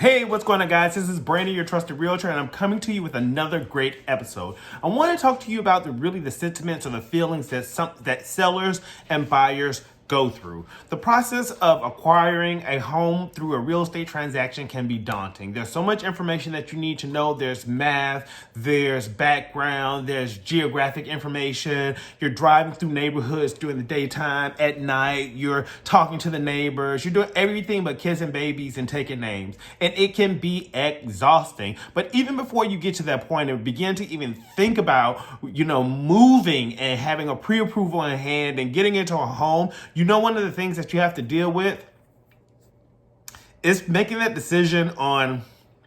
Hey, what's going on, guys? This is Brandon, your trusted realtor, and I'm coming to you with another great episode. I want to talk to you about the sentiments or the feelings that sellers and buyers go through. The process of acquiring a home through a real estate transaction can be daunting. There's so much information that you need to know. There's math, there's background, there's geographic information. You're driving through neighborhoods during the daytime, at night, you're talking to the neighbors, you're doing everything but kissing babies and taking names. And it can be exhausting. But even before you get to that point and begin to even think about, moving and having a pre-approval in hand and getting into a home, one of the things that you have to deal with is making that decision on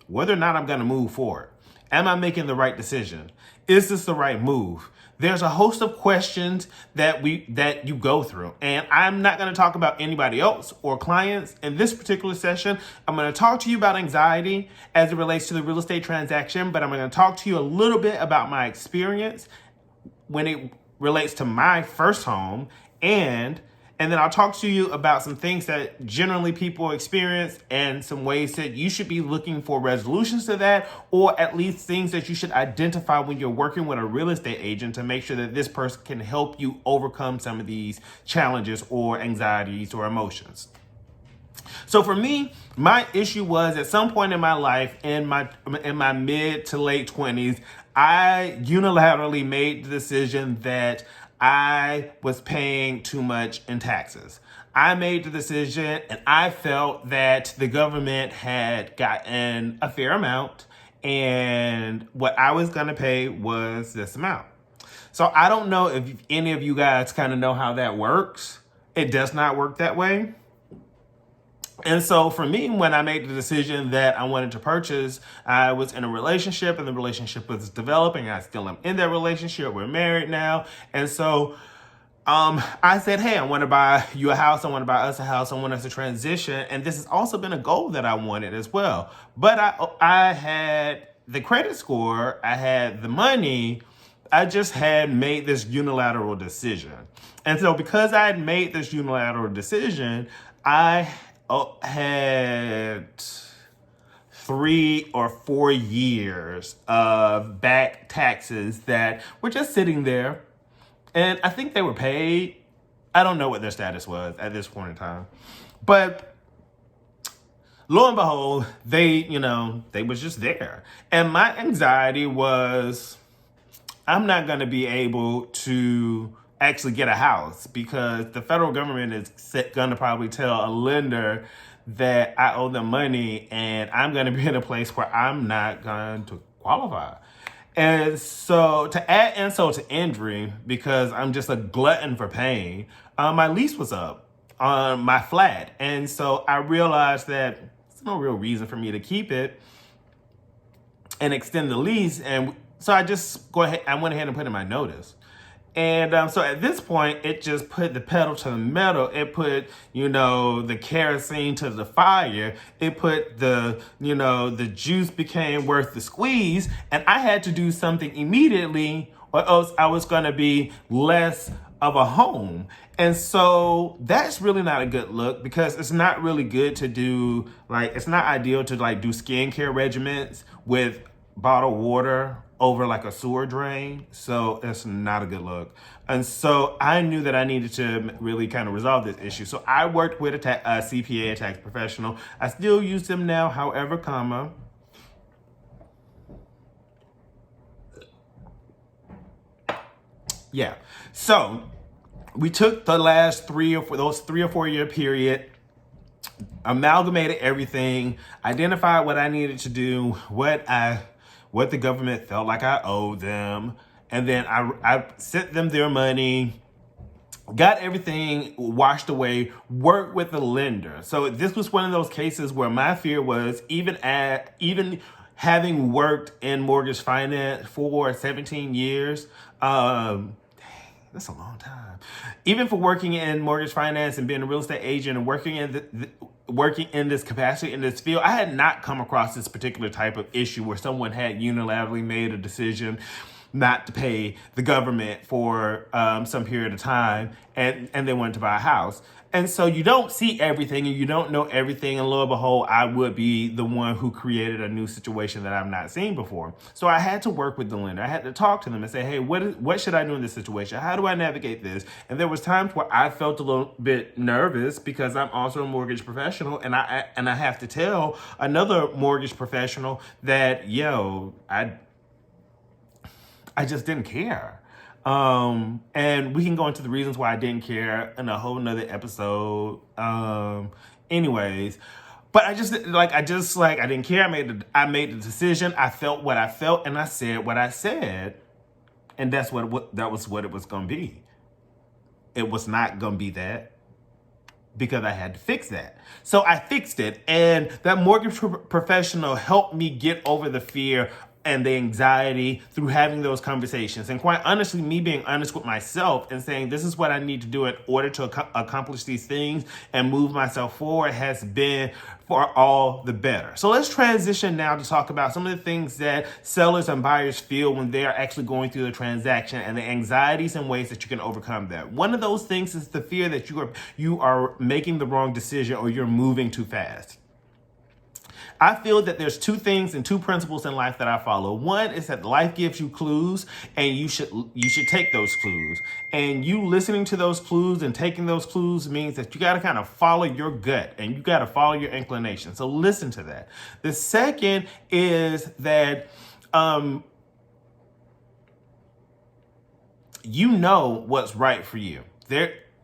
whether or not I'm going to move forward. Am I making the right decision? Is this the right move? There's a host of questions that you go through, and I'm not going to talk about anybody else or clients in this particular session. I'm going to talk to you about anxiety as it relates to the real estate transaction, but I'm going to talk to you a little bit about my experience when it relates to my first home, and then I'll talk to you about some things that generally people experience and some ways that you should be looking for resolutions to that, or at least things that you should identify when you're working with a real estate agent to make sure that this person can help you overcome some of these challenges or anxieties or emotions. So for me, my issue was at some point in my life, in my mid to late 20s, I unilaterally made the decision that I was paying too much in taxes. I made the decision and I felt that the government had gotten a fair amount and what I was going to pay was this amount. So I don't know if any of you guys kind of know how that works. It does not work that way. And so for me, when I made the decision that I wanted to purchase, I was in a relationship and the relationship was developing. I still am in that relationship. We're married now. And so I said, hey, I want to buy you a house. I want to buy us a house. I want us to transition. And this has also been a goal that I wanted as well. But I had the credit score. I had the money. I just had made this unilateral decision. And so because I had made this unilateral decision, I had 3 or 4 years of back taxes that were just sitting there. And I think they were paid. I don't know what their status was at this point in time. But lo and behold, they was just there. And my anxiety was, I'm not going to be able to actually get a house because the federal government is going to probably tell a lender that I owe them money and I'm going to be in a place where I'm not going to qualify. And so to add insult to injury, because I'm just a glutton for pain, my lease was up on my flat. And so I realized that there's no real reason for me to keep it and extend the lease. And so I went ahead and put in my notice. And so at this point, it just put the pedal to the metal. It put, the kerosene to the fire. It put the juice became worth the squeeze. And I had to do something immediately or else I was going to be less of a home. And so that's really not a good look because it's not really good to do, it's not ideal to do skincare regimens with bottled water over a sewer drain. So it's not a good look. And so I knew that I needed to really kind of resolve this issue. So I worked with a CPA, a tax professional. I still use them now, however, yeah. So we took the last 3 or 4 year period, amalgamated everything, identified what I needed to do, what the government felt like I owed them. And then I sent them their money, got everything washed away, worked with the lender. So this was one of those cases where my fear was even having worked in mortgage finance for 17 years, that's a long time. Even for working in mortgage finance and being a real estate agent and working in this capacity, in this field, I had not come across this particular type of issue where someone had unilaterally made a decision not to pay the government for some period of time and they wanted to buy a house. And so you don't see everything and you don't know everything. And lo and behold, I would be the one who created a new situation that I've not seen before. So I had to work with the lender. I had to talk to them and say, hey, what should I do in this situation? How do I navigate this? And there was times where I felt a little bit nervous because I'm also a mortgage professional, and I have to tell another mortgage professional that, I just didn't care. And we can go into the reasons why I didn't care in a whole nother episode. Anyways, but I didn't care. I made the decision. I felt what I felt, and I said what I said, and that was what it was gonna be. It was not gonna be that, because I had to fix that. So I fixed it, and that mortgage professional helped me get over the fear and the anxiety through having those conversations. And quite honestly, me being honest with myself and saying, this is what I need to do in order to accomplish these things and move myself forward has been for all the better. So let's transition now to talk about some of the things that sellers and buyers feel when they are actually going through the transaction and the anxieties and ways that you can overcome that. One of those things is the fear that you are making the wrong decision or you're moving too fast. I feel that there's two things and two principles in life that I follow. One is that life gives you clues, and you should take those clues. And you listening to those clues and taking those clues means that you got to kind of follow your gut and you got to follow your inclination. So listen to that. The second is that you know what's right for you.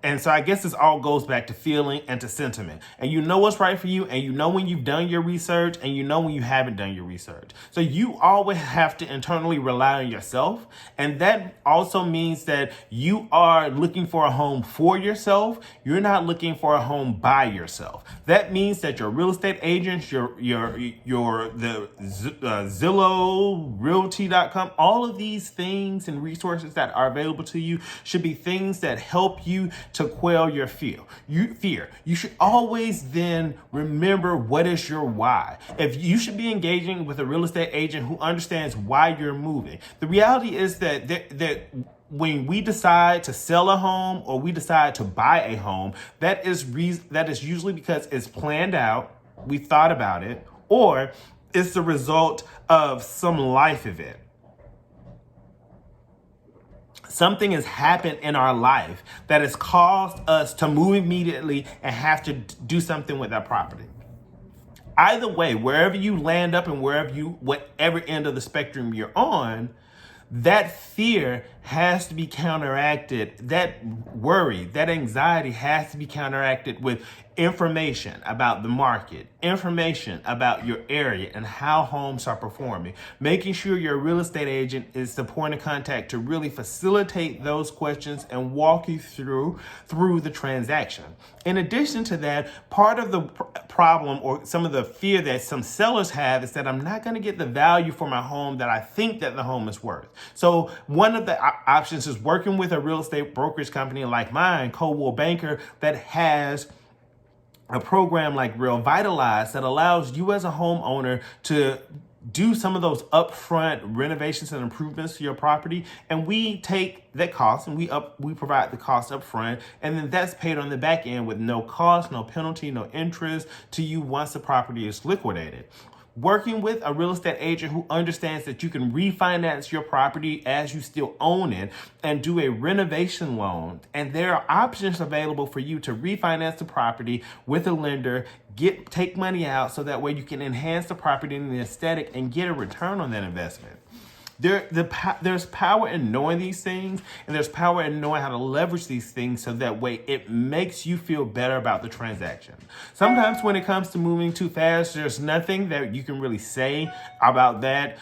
And so I guess this all goes back to feeling and to sentiment. And you know what's right for you, and you know when you've done your research, and you know when you haven't done your research. So you always have to internally rely on yourself. And that also means that you are looking for a home for yourself. You're not looking for a home by yourself. That means that your real estate agents, the Zillow, Realty.com, all of these things and resources that are available to you should be things that help you to quell your fear. You should always then remember what is your why. If you should be engaging with a real estate agent who understands why you're moving. The reality is that when we decide to sell a home or we decide to buy a home, that is usually because it's planned out, we thought about it, or it's the result of some life event. Something has happened in our life that has caused us to move immediately and have to do something with that property. Either way, wherever you land up and whatever end of the spectrum you're on, that fear has to be counteracted. That worry, that anxiety has to be counteracted with information about the market, information about your area and how homes are performing, making sure your real estate agent is the point of contact to really facilitate those questions and walk you through the transaction. In addition to that, part of the problem or some of the fear that some sellers have is that I'm not going to get the value for my home that I think that the home is worth. So one of the options is working with a real estate brokerage company like mine, Coldwell Banker, that has a program like Real Vitalize that allows you as a homeowner to do some of those upfront renovations and improvements to your property, and we take that cost and we provide the cost up front, and then that's paid on the back end with no cost, no penalty, no interest to you once the property is liquidated. Working with a real estate agent who understands that you can refinance your property as you still own it and do a renovation loan. And there are options available for you to refinance the property with a lender, take money out so that way you can enhance the property and the aesthetic and get a return on that investment. There's power in knowing these things, and there's power in knowing how to leverage these things so that way it makes you feel better about the transaction. Sometimes when it comes to moving too fast, there's nothing that you can really say about that.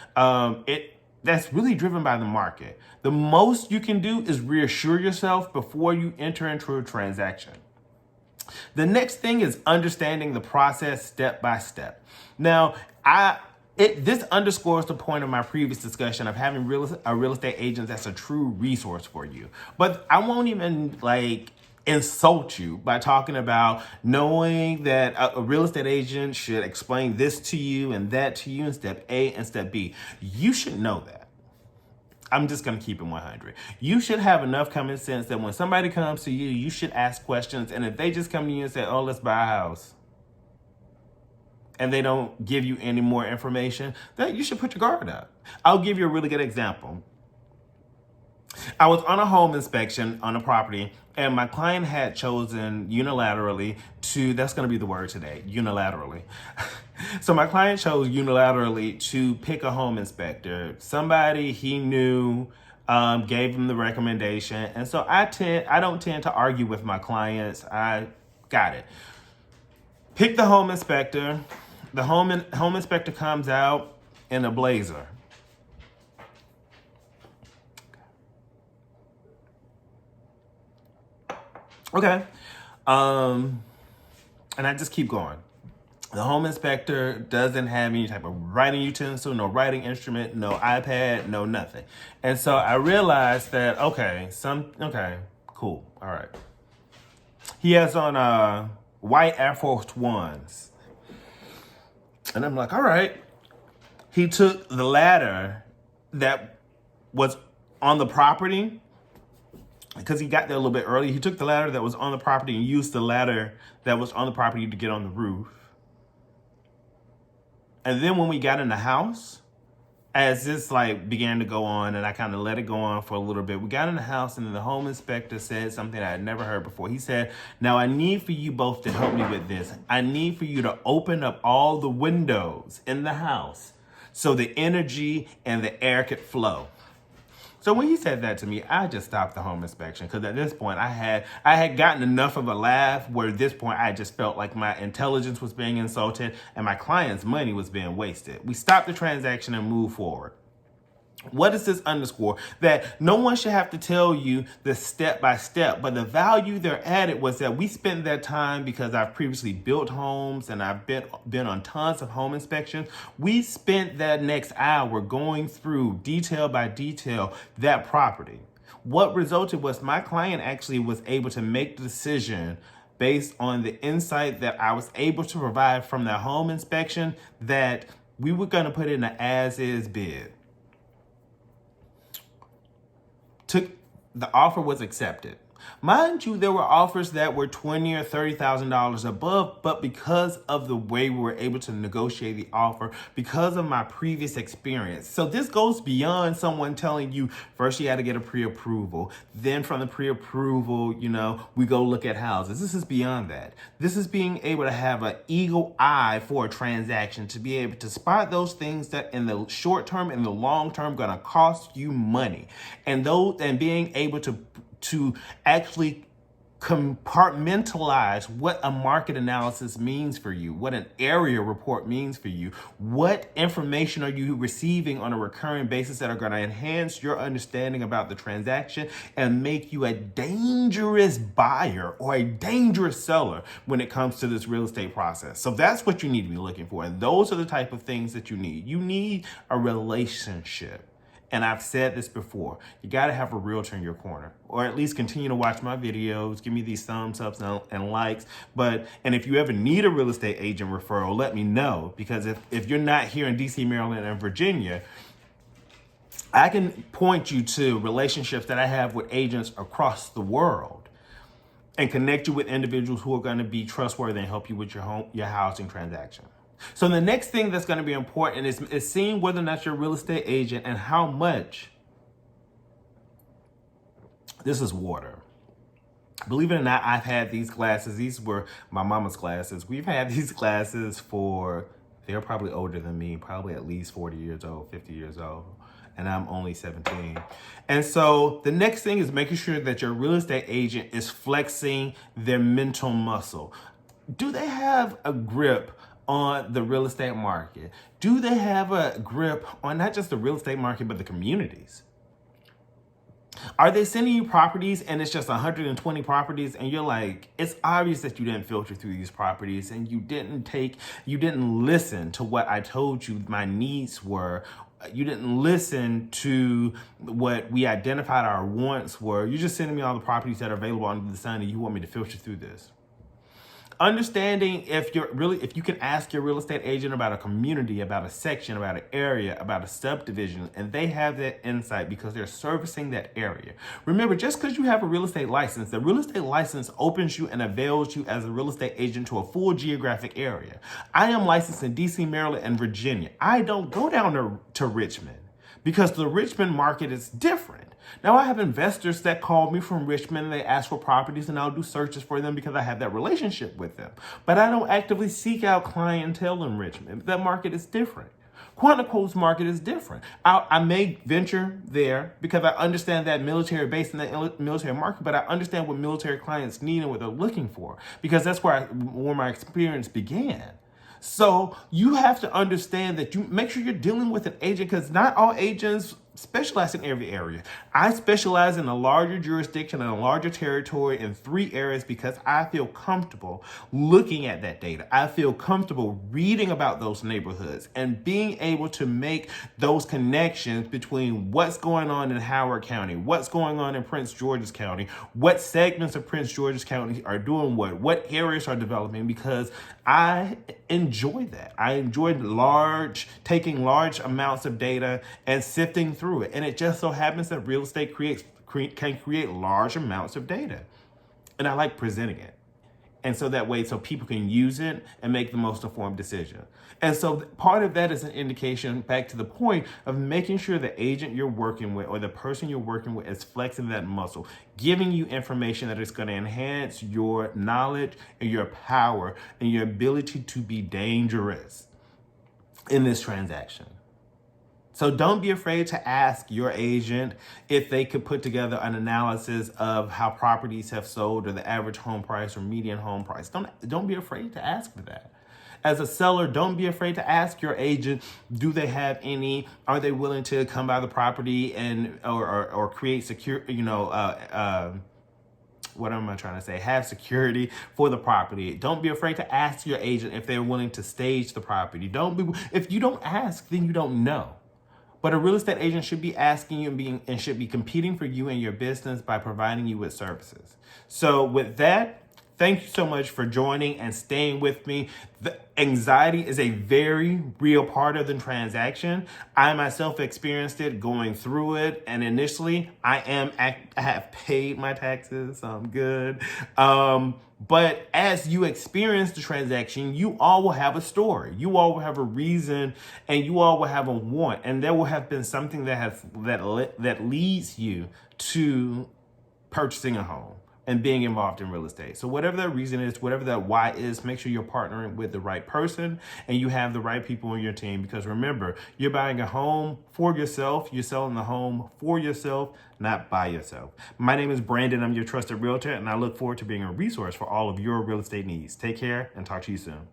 That's really driven by the market. The most you can do is reassure yourself before you enter into a transaction. The next thing is understanding the process step by step. Now, this underscores the point of my previous discussion of having a real estate agent that's a true resource for you. But I won't even insult you by talking about knowing that a real estate agent should explain this to you and that to you in step A and step B. You should know that. I'm just going to keep it 100. You should have enough common sense that when somebody comes to you, you should ask questions. And if they just come to you and say, oh, let's buy a house, and they don't give you any more information, then you should put your guard up. I'll give you a really good example. I was on a home inspection on a property, and my client had chosen unilaterally to, that's going to be the word today, unilaterally. So my client chose unilaterally to pick a home inspector. Somebody he knew gave him the recommendation. And so I don't tend to argue with my clients. I got it. Pick the home inspector. The home inspector comes out in a blazer. Okay. And I just keep going. The home inspector doesn't have any type of writing utensil, no writing instrument, no iPad, no nothing. And so I realized that, okay, cool. All right. He has on white Air Force Ones. And I'm like, all right. He took the ladder that was on the property, because he got there a little bit early. He took the ladder that was on the property and used the ladder that was on the property to get on the roof. And then when we got in the house, as this began to go on, and I kind of let it go on for a little bit, we got in the house, and then the home inspector said something I had never heard before. He said, now I need for you both to help me with this. I need for you to open up all the windows in the house so the energy and the air could flow. So when he said that to me, I just stopped the home inspection, because at this point I had gotten enough of a laugh where at this point I just felt like my intelligence was being insulted and my client's money was being wasted. We stopped the transaction and moved forward. What does this underscore? That no one should have to tell you the step by step, but the value they're added was that we spent that time, because I've previously built homes and I've been on tons of home inspections. We spent that next hour going through detail by detail that property. What resulted was my client actually was able to make the decision based on the insight that I was able to provide from that home inspection, that we were going to put in an as-is bid. The offer was accepted. Mind you, there were offers that were $20,000 or $30,000 above, but because of the way we were able to negotiate the offer, because of my previous experience. So this goes beyond someone telling you, first you had to get a pre-approval. Then from the pre-approval, we go look at houses. This is beyond that. This is being able to have an eagle eye for a transaction, to be able to spot those things that in the short term and the long term going to cost you money. And being able to actually compartmentalize what a market analysis means for you, what an area report means for you, what information are you receiving on a recurring basis that are going to enhance your understanding about the transaction and make you a dangerous buyer or a dangerous seller when it comes to this real estate process. So that's what you need to be looking for. And those are the type of things that you need. You need a relationship. And I've said this before, you got to have a realtor in your corner, or at least continue to watch my videos, give me these thumbs ups and likes. And if you ever need a real estate agent referral, let me know, because if you're not here in DC, Maryland, and Virginia, I can point you to relationships that I have with agents across the world and connect you with individuals who are going to be trustworthy and help you with your housing transaction. So the next thing that's going to be important is seeing whether or not you're a real estate agent and how much. This is water. Believe it or not, I've had these glasses. These were my mama's glasses. We've had these glasses they're probably older than me, probably at least 40 years old, 50 years old. And I'm only 17. And so the next thing is making sure that your real estate agent is flexing their mental muscle. Do they have a grip on the real estate market? Do they have a grip on not just the real estate market, but the communities? Are they sending you properties and it's just 120 properties and you're like, it's obvious that you didn't filter through these properties and you didn't listen to what I told you my needs were. You didn't listen to what we identified our wants were. You're just sending me all the properties that are available under the sun and you want me to filter through this. Understanding if you can ask your real estate agent about a community, about a section, about an area, about a subdivision, and they have that insight because they're servicing that area. Remember, just because you have a real estate license, the real estate license opens you and avails you as a real estate agent to a full geographic area. I am licensed in DC, Maryland, and Virginia. I don't go down to Richmond because the Richmond market is different. Now, I have investors that call me from Richmond and they ask for properties, and I'll do searches for them because I have that relationship with them. But I don't actively seek out clientele in Richmond. That market is different. Quantico's market is different. I may venture there because I understand that military base in the military market, but I understand what military clients need and what they're looking for because that's where my experience began. So you have to understand that you make sure you're dealing with an agent because not all agents specialize in every area. I specialize in a larger jurisdiction and a larger territory in 3 areas because I feel comfortable looking at that data. I feel comfortable reading about those neighborhoods and being able to make those connections between what's going on in Howard County, what's going on in Prince George's County, what segments of Prince George's County are doing what areas are developing, because I enjoy that. I enjoy taking large amounts of data and sifting through it. And it just so happens that real estate can create large amounts of data. And I like presenting it. And so that way, so people can use it and make the most informed decision. And so part of that is an indication back to the point of making sure the agent you're working with or the person you're working with is flexing that muscle, giving you information that is going to enhance your knowledge and your power and your ability to be dangerous in this transaction. So don't be afraid to ask your agent if they could put together an analysis of how properties have sold or the average home price or median home price. Don't be afraid to ask for that. As a seller, don't be afraid to ask your agent, are they willing to come by the property and or create secure, what am I trying to say? Have security for the property. Don't be afraid to ask your agent if they're willing to stage the property. If you don't ask, then you don't know. But a real estate agent should be asking you and should be competing for you and your business by providing you with services. So with that, thank you so much for joining and staying with me. The anxiety is a very real part of the transaction. I myself experienced it going through it. And initially, I have paid my taxes, so I'm good. But as you experience the transaction, you all will have a story. You all will have a reason, and you all will have a want. And there will have been something that leads you to purchasing a home and being involved in real estate. So whatever that reason is, whatever that why is, make sure you're partnering with the right person and you have the right people on your team. Because remember, you're buying a home for yourself. You're selling the home for yourself, not by yourself. My name is Brandon. I'm your trusted realtor, and I look forward to being a resource for all of your real estate needs. Take care and talk to you soon.